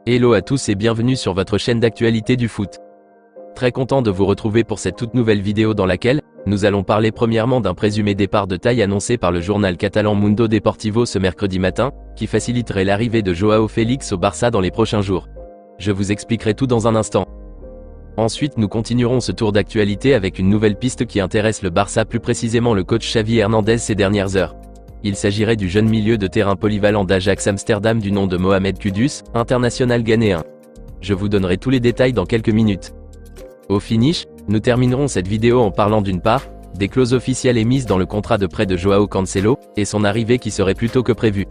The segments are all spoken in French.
Hello à tous et bienvenue sur votre chaîne d'actualité du foot. Très content de vous retrouver pour cette toute nouvelle vidéo dans laquelle nous allons parler premièrement d'un présumé départ de taille annoncé par le journal catalan Mundo Deportivo ce mercredi matin, qui faciliterait l'arrivée de Joao Félix au Barça dans les prochains jours. Je vous expliquerai tout dans un instant. Ensuite nous continuerons ce tour d'actualité avec une nouvelle piste qui intéresse le Barça, plus précisément le coach Xavi Hernandez ces dernières heures. Il s'agirait du jeune milieu de terrain polyvalent d'Ajax Amsterdam du nom de Mohamed Kudus, international ghanéen. Je vous donnerai tous les détails dans quelques minutes. Au finish, nous terminerons cette vidéo en parlant d'une part, des clauses officielles émises dans le contrat de prêt de Joao Cancelo, et son arrivée qui serait plus tôt que prévu.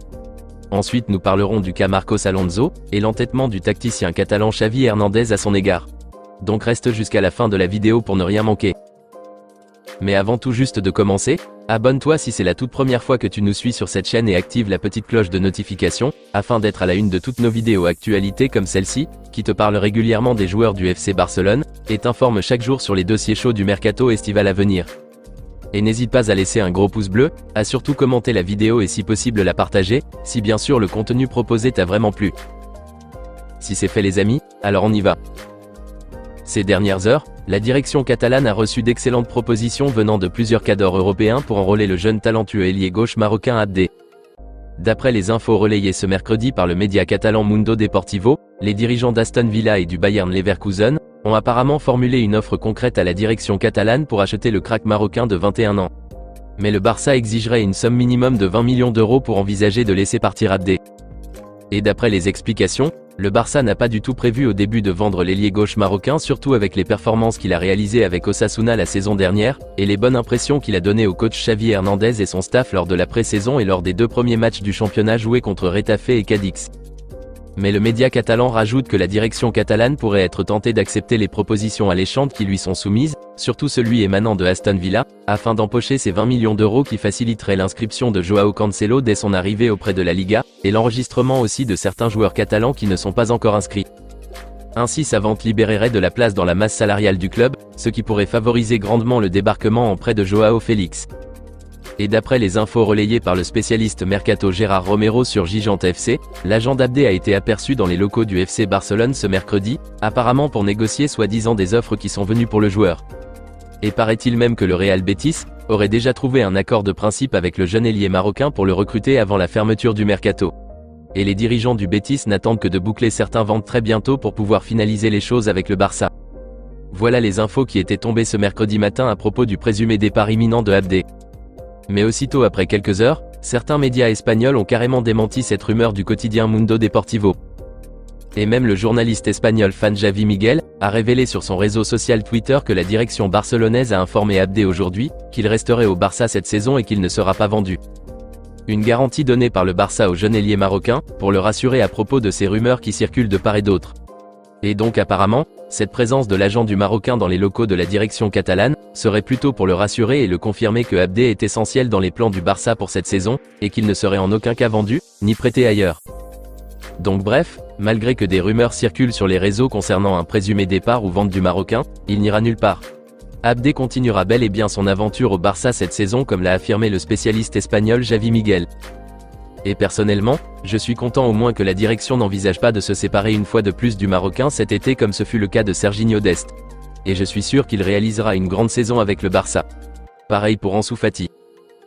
Ensuite nous parlerons du cas Marcos Alonso, et l'entêtement du tacticien catalan Xavi Hernandez à son égard. Donc reste jusqu'à la fin de la vidéo pour ne rien manquer. Mais avant tout juste de commencer, abonne-toi si c'est la toute première fois que tu nous suis sur cette chaîne et active la petite cloche de notification, afin d'être à la une de toutes nos vidéos actualités comme celle-ci, qui te parle régulièrement des joueurs du FC Barcelone, et t'informe chaque jour sur les dossiers chauds du mercato estival à venir. Et n'hésite pas à laisser un gros pouce bleu, à surtout commenter la vidéo et si possible la partager, si bien sûr le contenu proposé t'a vraiment plu. Si c'est fait les amis, alors on y va. Ces dernières heures, la direction catalane a reçu d'excellentes propositions venant de plusieurs cadors européens pour enrôler le jeune talentueux ailier gauche marocain Abdé. D'après les infos relayées ce mercredi par le média catalan Mundo Deportivo, les dirigeants d'Aston Villa et du Bayern Leverkusen ont apparemment formulé une offre concrète à la direction catalane pour acheter le crack marocain de 21 ans. Mais le Barça exigerait une somme minimum de 20 millions d'euros pour envisager de laisser partir Abdé. Et d'après les explications, le Barça n'a pas du tout prévu au début de vendre l'ailier gauche marocain, surtout avec les performances qu'il a réalisées avec Osasuna la saison dernière, et les bonnes impressions qu'il a données au coach Xavi Hernandez et son staff lors de la pré-saison et lors des deux premiers matchs du championnat joués contre Retafe et Cadix. Mais le média catalan rajoute que la direction catalane pourrait être tentée d'accepter les propositions alléchantes qui lui sont soumises, surtout celui émanant de Aston Villa, afin d'empocher ces 20 millions d'euros qui faciliteraient l'inscription de Joao Cancelo dès son arrivée auprès de la Liga, et l'enregistrement aussi de certains joueurs catalans qui ne sont pas encore inscrits. Ainsi sa vente libérerait de la place dans la masse salariale du club, ce qui pourrait favoriser grandement le débarquement en prêt de Joao Félix. Et d'après les infos relayées par le spécialiste Mercato Gérard Romero sur Gigante FC, l'agent d'Abdé a été aperçu dans les locaux du FC Barcelone ce mercredi, apparemment pour négocier soi-disant des offres qui sont venues pour le joueur. Et paraît-il même que le Real Betis aurait déjà trouvé un accord de principe avec le jeune ailier marocain pour le recruter avant la fermeture du mercato. Et les dirigeants du Betis n'attendent que de boucler certaines ventes très bientôt pour pouvoir finaliser les choses avec le Barça. Voilà les infos qui étaient tombées ce mercredi matin à propos du présumé départ imminent de Abdé. Mais aussitôt après quelques heures, certains médias espagnols ont carrément démenti cette rumeur du quotidien Mundo Deportivo. Et même le journaliste espagnol Fan Javi Miguel a révélé sur son réseau social Twitter que la direction barcelonaise a informé Abdé aujourd'hui qu'il resterait au Barça cette saison et qu'il ne sera pas vendu. Une garantie donnée par le Barça au jeune ailier marocain pour le rassurer à propos de ces rumeurs qui circulent de part et d'autre. Et donc apparemment, cette présence de l'agent du Marocain dans les locaux de la direction catalane serait plutôt pour le rassurer et le confirmer que Abdé est essentiel dans les plans du Barça pour cette saison, et qu'il ne serait en aucun cas vendu, ni prêté ailleurs. Donc bref, malgré que des rumeurs circulent sur les réseaux concernant un présumé départ ou vente du Marocain, il n'ira nulle part. Abdé continuera bel et bien son aventure au Barça cette saison comme l'a affirmé le spécialiste espagnol Javi Miguel. Et personnellement, je suis content au moins que la direction n'envisage pas de se séparer une fois de plus du Marocain cet été comme ce fut le cas de Serginho Dest. Et je suis sûr qu'il réalisera une grande saison avec le Barça. Pareil pour Ansu Fati.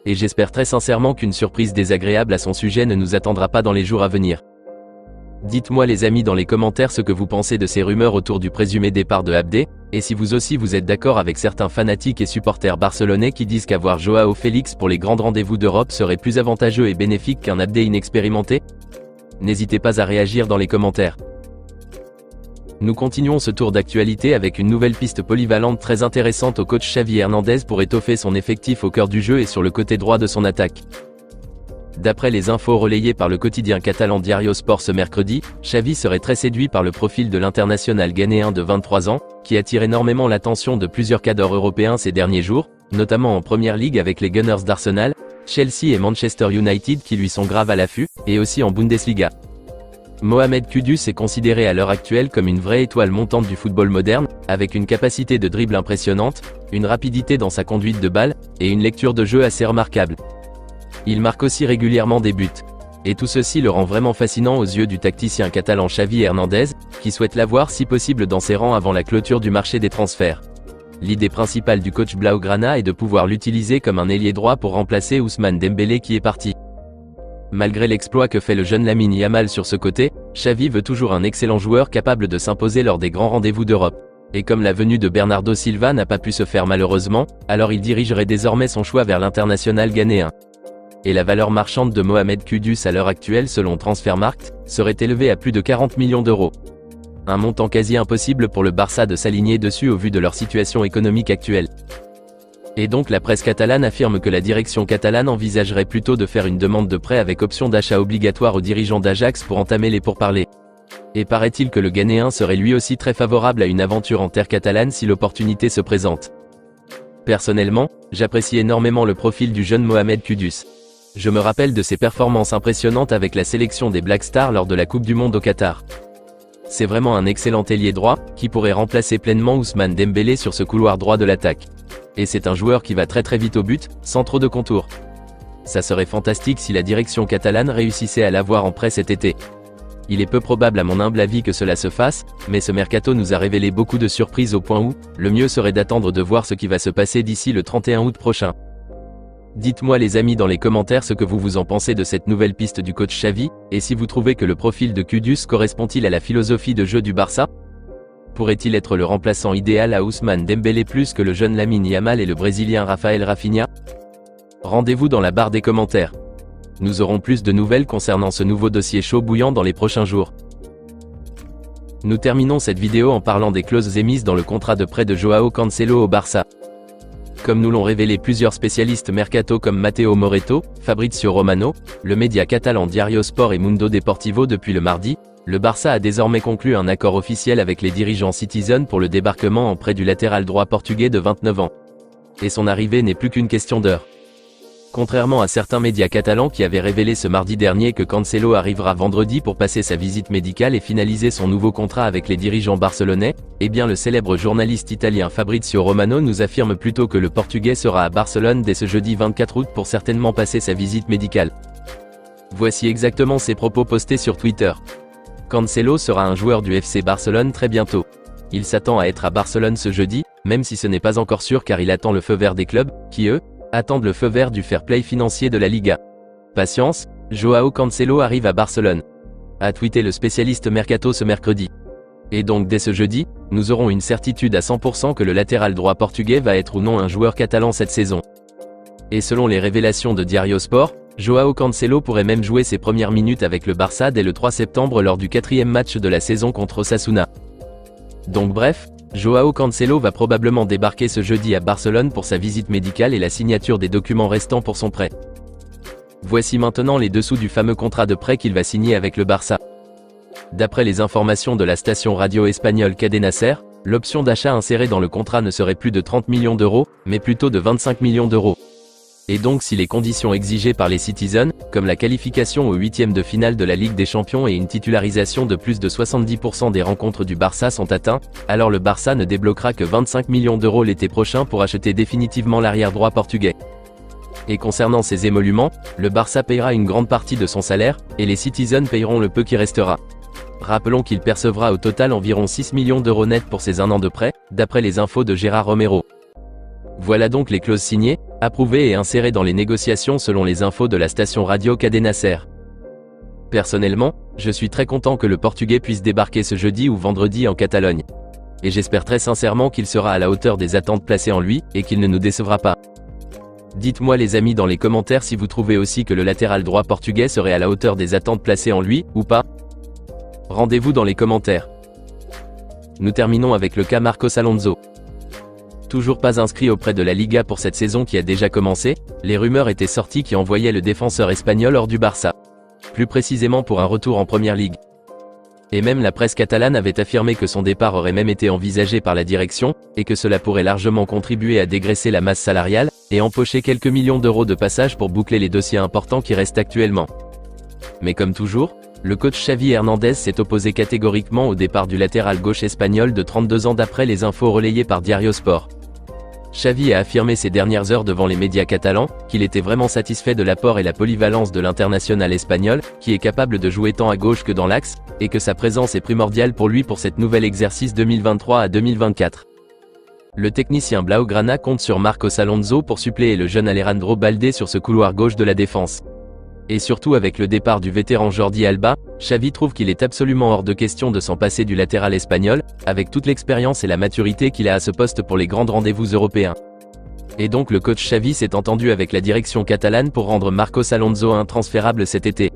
Et j'espère très sincèrement qu'une surprise désagréable à son sujet ne nous attendra pas dans les jours à venir. Dites-moi les amis dans les commentaires ce que vous pensez de ces rumeurs autour du présumé départ de Abdé, et si vous aussi vous êtes d'accord avec certains fanatiques et supporters barcelonais qui disent qu'avoir Joao Félix pour les grands rendez-vous d'Europe serait plus avantageux et bénéfique qu'un Abdé inexpérimenté. N'hésitez pas à réagir dans les commentaires. Nous continuons ce tour d'actualité avec une nouvelle piste polyvalente très intéressante au coach Xavi Hernandez pour étoffer son effectif au cœur du jeu et sur le côté droit de son attaque. D'après les infos relayées par le quotidien catalan Diario Sport ce mercredi, Xavi serait très séduit par le profil de l'international ghanéen de 23 ans, qui attire énormément l'attention de plusieurs cadors européens ces derniers jours, notamment en Première Ligue avec les Gunners d'Arsenal, Chelsea et Manchester United qui lui sont graves à l'affût, et aussi en Bundesliga. Mohamed Kudus est considéré à l'heure actuelle comme une vraie étoile montante du football moderne, avec une capacité de dribble impressionnante, une rapidité dans sa conduite de balle, et une lecture de jeu assez remarquable. Il marque aussi régulièrement des buts. Et tout ceci le rend vraiment fascinant aux yeux du tacticien catalan Xavi Hernandez, qui souhaite l'avoir si possible dans ses rangs avant la clôture du marché des transferts. L'idée principale du coach Blaugrana est de pouvoir l'utiliser comme un ailier droit pour remplacer Ousmane Dembélé qui est parti. Malgré l'exploit que fait le jeune Lamine Yamal sur ce côté, Xavi veut toujours un excellent joueur capable de s'imposer lors des grands rendez-vous d'Europe. Et comme la venue de Bernardo Silva n'a pas pu se faire malheureusement, alors il dirigerait désormais son choix vers l'international ghanéen. Et la valeur marchande de Mohamed Kudus à l'heure actuelle selon Transfermarkt, serait élevée à plus de 40 millions d'euros. Un montant quasi impossible pour le Barça de s'aligner dessus au vu de leur situation économique actuelle. Et donc la presse catalane affirme que la direction catalane envisagerait plutôt de faire une demande de prêt avec option d'achat obligatoire aux dirigeants d'Ajax pour entamer les pourparlers. Et paraît-il que le Ghanéen serait lui aussi très favorable à une aventure en terre catalane si l'opportunité se présente. Personnellement, j'apprécie énormément le profil du jeune Mohamed Kudus. Je me rappelle de ses performances impressionnantes avec la sélection des Black Stars lors de la Coupe du Monde au Qatar. C'est vraiment un excellent ailier droit, qui pourrait remplacer pleinement Ousmane Dembélé sur ce couloir droit de l'attaque. Et c'est un joueur qui va très vite au but, sans trop de contours. Ça serait fantastique si la direction catalane réussissait à l'avoir en prêt cet été. Il est peu probable à mon humble avis que cela se fasse, mais ce mercato nous a révélé beaucoup de surprises au point où, le mieux serait d'attendre de voir ce qui va se passer d'ici le 31 août prochain. Dites-moi les amis dans les commentaires ce que vous en pensez de cette nouvelle piste du coach Xavi, et si vous trouvez que le profil de Kudus correspond-il à la philosophie de jeu du Barça? Pourrait-il être le remplaçant idéal à Ousmane Dembélé plus que le jeune Lamine Yamal et le Brésilien Rafael Rafinha? Rendez-vous dans la barre des commentaires. Nous aurons plus de nouvelles concernant ce nouveau dossier chaud bouillant dans les prochains jours. Nous terminons cette vidéo en parlant des clauses émises dans le contrat de prêt de Joao Cancelo au Barça. Comme nous l'ont révélé plusieurs spécialistes mercato comme Matteo Moretto, Fabrizio Romano, le média catalan Diario Sport et Mundo Deportivo depuis le mardi, le Barça a désormais conclu un accord officiel avec les dirigeants Citizen pour le débarquement en prêt du latéral droit portugais de 29 ans. Et son arrivée n'est plus qu'une question d'heure. Contrairement à certains médias catalans qui avaient révélé ce mardi dernier que Cancelo arrivera vendredi pour passer sa visite médicale et finaliser son nouveau contrat avec les dirigeants barcelonais, eh bien le célèbre journaliste italien Fabrizio Romano nous affirme plutôt que le Portugais sera à Barcelone dès ce jeudi 24 août pour certainement passer sa visite médicale. Voici exactement ses propos postés sur Twitter. Cancelo sera un joueur du FC Barcelone très bientôt. Il s'attend à être à Barcelone ce jeudi, même si ce n'est pas encore sûr car il attend le feu vert des clubs, qui eux, attendent le feu vert du fair play financier de la Liga. Patience, Joao Cancelo arrive à Barcelone. A tweeté le spécialiste Mercato ce mercredi. Et donc dès ce jeudi, nous aurons une certitude à 100% que le latéral droit portugais va être ou non un joueur catalan cette saison. Et selon les révélations de Diario Sport, Joao Cancelo pourrait même jouer ses premières minutes avec le Barça dès le 3 septembre lors du 4e match de la saison contre Osasuna. Donc bref, Joao Cancelo va probablement débarquer ce jeudi à Barcelone pour sa visite médicale et la signature des documents restants pour son prêt. Voici maintenant les dessous du fameux contrat de prêt qu'il va signer avec le Barça. D'après les informations de la station radio espagnole Cadena Ser, l'option d'achat insérée dans le contrat ne serait plus de 30 millions d'euros, mais plutôt de 25 millions d'euros. Et donc si les conditions exigées par les Citizens, comme la qualification au 8e de finale de la Ligue des Champions et une titularisation de plus de 70% des rencontres du Barça sont atteints, alors le Barça ne débloquera que 25 millions d'euros l'été prochain pour acheter définitivement l'arrière droit portugais. Et concernant ces émoluments, le Barça paiera une grande partie de son salaire, et les Citizens paieront le peu qui restera. Rappelons qu'il percevra au total environ 6 millions d'euros net pour ses 1 an de prêt, d'après les infos de Gérard Romero. Voilà donc les clauses signées, approuvées et insérées dans les négociations selon les infos de la station radio Cadena Ser. Personnellement, je suis très content que le Portugais puisse débarquer ce jeudi ou vendredi en Catalogne. Et j'espère très sincèrement qu'il sera à la hauteur des attentes placées en lui, et qu'il ne nous décevra pas. Dites-moi les amis dans les commentaires si vous trouvez aussi que le latéral droit portugais serait à la hauteur des attentes placées en lui, ou pas. Rendez-vous dans les commentaires. Nous terminons avec le cas Marcos Alonso. Toujours pas inscrit auprès de la Liga pour cette saison qui a déjà commencé, les rumeurs étaient sorties qui envoyaient le défenseur espagnol hors du Barça. Plus précisément pour un retour en Première Ligue. Et même la presse catalane avait affirmé que son départ aurait même été envisagé par la direction, et que cela pourrait largement contribuer à dégraisser la masse salariale, et empocher quelques millions d'euros de passage pour boucler les dossiers importants qui restent actuellement. Mais comme toujours, le coach Xavi Hernandez s'est opposé catégoriquement au départ du latéral gauche espagnol de 32 ans d'après les infos relayées par Diario Sport. Xavi a affirmé ces dernières heures devant les médias catalans qu'il était vraiment satisfait de l'apport et la polyvalence de l'international espagnol, qui est capable de jouer tant à gauche que dans l'axe, et que sa présence est primordiale pour lui pour cet nouvel exercice 2023 à 2024. Le technicien Blaugrana compte sur Marcos Alonso pour suppléer le jeune Alejandro Balde sur ce couloir gauche de la défense. Et surtout avec le départ du vétéran Jordi Alba, Xavi trouve qu'il est absolument hors de question de s'en passer du latéral espagnol, avec toute l'expérience et la maturité qu'il a à ce poste pour les grands rendez-vous européens. Et donc le coach Xavi s'est entendu avec la direction catalane pour rendre Marcos Alonso intransférable cet été.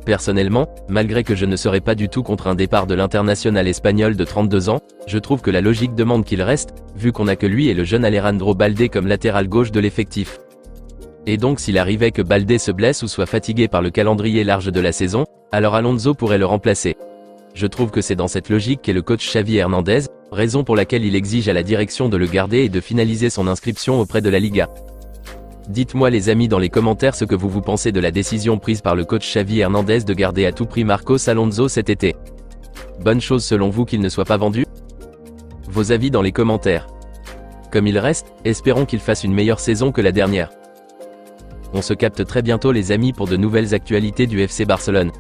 Personnellement, malgré que je ne serais pas du tout contre un départ de l'international espagnol de 32 ans, je trouve que la logique demande qu'il reste, vu qu'on n'a que lui et le jeune Alejandro Balde comme latéral gauche de l'effectif. Et donc s'il arrivait que Balde se blesse ou soit fatigué par le calendrier large de la saison, alors Alonso pourrait le remplacer. Je trouve que c'est dans cette logique qu'est le coach Xavi Hernandez, raison pour laquelle il exige à la direction de le garder et de finaliser son inscription auprès de la Liga. Dites-moi les amis dans les commentaires ce que vous pensez de la décision prise par le coach Xavi Hernandez de garder à tout prix Marcos Alonso cet été. Bonne chose selon vous qu'il ne soit pas vendu? Vos avis dans les commentaires. Comme il reste, espérons qu'il fasse une meilleure saison que la dernière. On se capte très bientôt les amis pour de nouvelles actualités du FC Barcelone.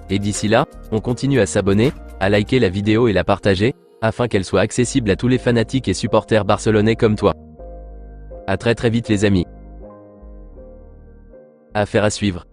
Et d'ici là, on continue à s'abonner, à liker la vidéo et la partager, afin qu'elle soit accessible à tous les fanatiques et supporters barcelonais comme toi. À très vite les amis. Affaire à suivre.